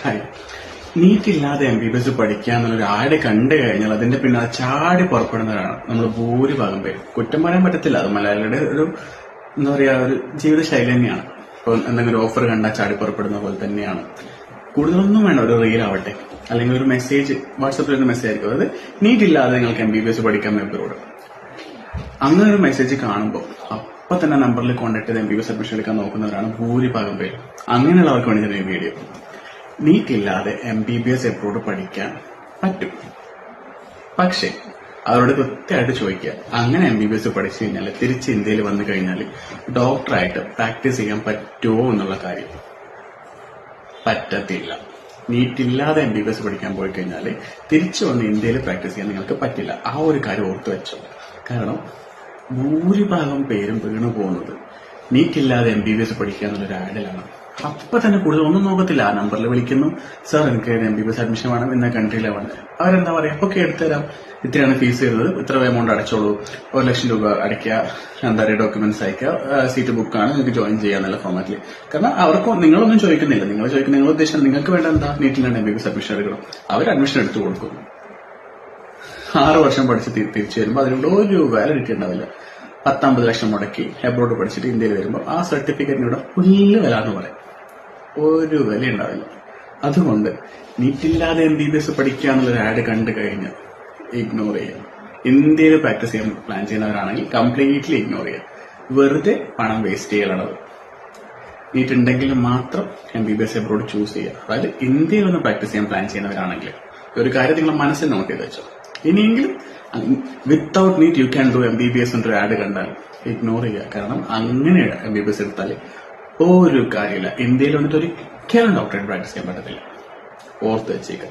Hi. നീറ്റില്ലാതെ MBBS പഠിക്കുക എന്നുള്ളൊരു add കണ്ടു കഴിഞ്ഞാൽ അതിന്റെ പിന്നെ അത് ചാടി പുറപ്പെടുന്നവരാണ് നമ്മൾ ഭൂരിഭാഗം പേര്. കുറ്റം പറയാൻ പറ്റത്തില്ല, അത് മലയാളിയുടെ ഒരു എന്താ പറയാ ഒരു ജീവിതശൈലി തന്നെയാണ്. ഇപ്പോൾ എന്തെങ്കിലും ഓഫർ കണ്ടാൽ ചാടി പുറപ്പെടുന്ന പോലെ തന്നെയാണ്. കൂടുതലൊന്നും വേണ്ട, ഒരു റീൽ ആവട്ടെ അല്ലെങ്കിൽ ഒരു മെസ്സേജ് വാട്സപ്പിൽ ഒരു മെസ്സേജ് ആയിരിക്കും, അതായത് നീറ്റില്ലാതെ നിങ്ങൾക്ക് MBBS പഠിക്കാൻ എബ്രോഡ്, അങ്ങനെ ഒരു മെസ്സേജ് കാണുമ്പോൾ അപ്പൊ തന്നെ നമ്പറിൽ കോൺടാക്ട് ചെയ്ത് MBBS അഡ്മിഷൻ എടുക്കാൻ നോക്കുന്നവരാണ് ഭൂരിഭാഗം പേര്. അങ്ങനെയുള്ളവർക്ക് വേണ്ടി തന്നെ ഈ വീഡിയോ. നീറ്റില്ലാതെ MBBS എബ്രോഡ് പഠിക്കാൻ പറ്റും, പക്ഷെ അവരോട് കൃത്യമായിട്ട് ചോദിക്കുക, അങ്ങനെ MBBS പഠിച്ചു കഴിഞ്ഞാൽ തിരിച്ച് ഇന്ത്യയിൽ വന്നു കഴിഞ്ഞാൽ ഡോക്ടറായിട്ട് പ്രാക്ടീസ് ചെയ്യാൻ പറ്റുമോ എന്നുള്ള കാര്യം. പറ്റത്തില്ല. നീറ്റില്ലാതെ MBBS പഠിക്കാൻ പോയി കഴിഞ്ഞാൽ തിരിച്ചു വന്ന് ഇന്ത്യയിൽ പ്രാക്ടീസ് ചെയ്യാൻ നിങ്ങൾക്ക് പറ്റില്ല. ആ ഒരു കാര്യം ഓർത്തു വെച്ചോ. കാരണം ഭൂരിഭാഗം പേരും വീണു പോകുന്നത് നീറ്റില്ലാതെ MBBS പഠിക്കുക എന്നുള്ളൊരു ആഡിലാണ്. അപ്പൊ തന്നെ കൂടുതൽ ഒന്നും നോക്കത്തില്ല, ആ നമ്പറിൽ വിളിക്കുന്നു, സാർ എനിക്ക് MBBS അഡ്മിഷൻ വേണം, ഇന്ന കൺട്രിയിലാണ്. അവരെന്താ പറയാ, ഒക്കെ എടുത്തുതരാം, ഇത്രയാണ് ഫീസ് വരുന്നത്, ഇത്ര എമൗണ്ട് അടച്ചോളൂ, 1 ലക്ഷം രൂപ അടയ്ക്കുക, എന്താ പറയുക, ഡോക്യുമെന്റ്സ് അയക്കുക, സീറ്റ് ബുക്കാണ്, നിങ്ങൾക്ക് ജോയിൻ ചെയ്യാന്നുള്ള ഫോർമാറ്റിൽ. കാരണം അവർക്ക് നിങ്ങളൊന്നും ചോദിക്കുന്നില്ല, നിങ്ങൾ ഉദ്ദേശിക്കുന്നത് നിങ്ങൾക്ക് വേണ്ട എന്താ, നീറ്റിലാണ് MBBS അഡ്മിഷൻ എടുക്കണം. അവർ അഡ്മിഷൻ എടുത്തു കൊടുക്കും. 6 വർഷം പഠിച്ച് തിരിച്ചു വരുമ്പോൾ അതിലൂടെ ഒരു വാലിഡിറ്റി ഉണ്ടാവില്ല. 10-50 ലക്ഷം മുടക്കി എബ്രോഡ് പഠിച്ചിട്ട് ഇന്ത്യയിൽ വരുമ്പോൾ ആ സർട്ടിഫിക്കറ്റിനൂടെ പുല്ല് വില എന്ന് പറയും, ഒരു വില ഉണ്ടാവില്ല. അതുകൊണ്ട് നീറ്റില്ലാതെ MBBS പഠിക്കുക എന്നുള്ളൊരു ആഡ് കണ്ടു കഴിഞ്ഞാൽ ഇഗ്നോർ ചെയ്യുക. ഇന്ത്യയിൽ പ്രാക്ടീസ് ചെയ്യാൻ പ്ലാൻ ചെയ്യുന്നവരാണെങ്കിൽ കംപ്ലീറ്റ്ലി ഇഗ്നോർ ചെയ്യുക. വെറുതെ പണം വേസ്റ്റ് ചെയ്യലാണ്. നീറ്റ് ഉണ്ടെങ്കിൽ മാത്രം MBBS എബ്രോഡ് ചൂസ് ചെയ്യുക. അതായത് ഇന്ത്യയിൽ ഒന്ന് പ്രാക്ടീസ് ചെയ്യാൻ പ്ലാൻ ചെയ്യുന്നവരാണെങ്കിൽ ഒരു കാര്യം നിങ്ങൾ മനസ്സിൽ നോട്ട് ചെയ്ത് വെച്ചോ. ഇനിയെങ്കിലും without NEET you can do MBBS എന്നൊരു ആഡ് കണ്ടാൽ ഇഗ്നോർ ചെയ്യുക. കാരണം അങ്ങനെ MBBS എടുത്താൽ ഒരു കാര്യമില്ല, ഇന്ത്യയിൽ വന്നിട്ട് ഒരിക്കലും ഡോക്ടറേറ്റ് പ്രാക്ടീസ് ചെയ്യാൻ പറ്റത്തില്ല. ഓർത്ത് വെച്ചേക്കുക.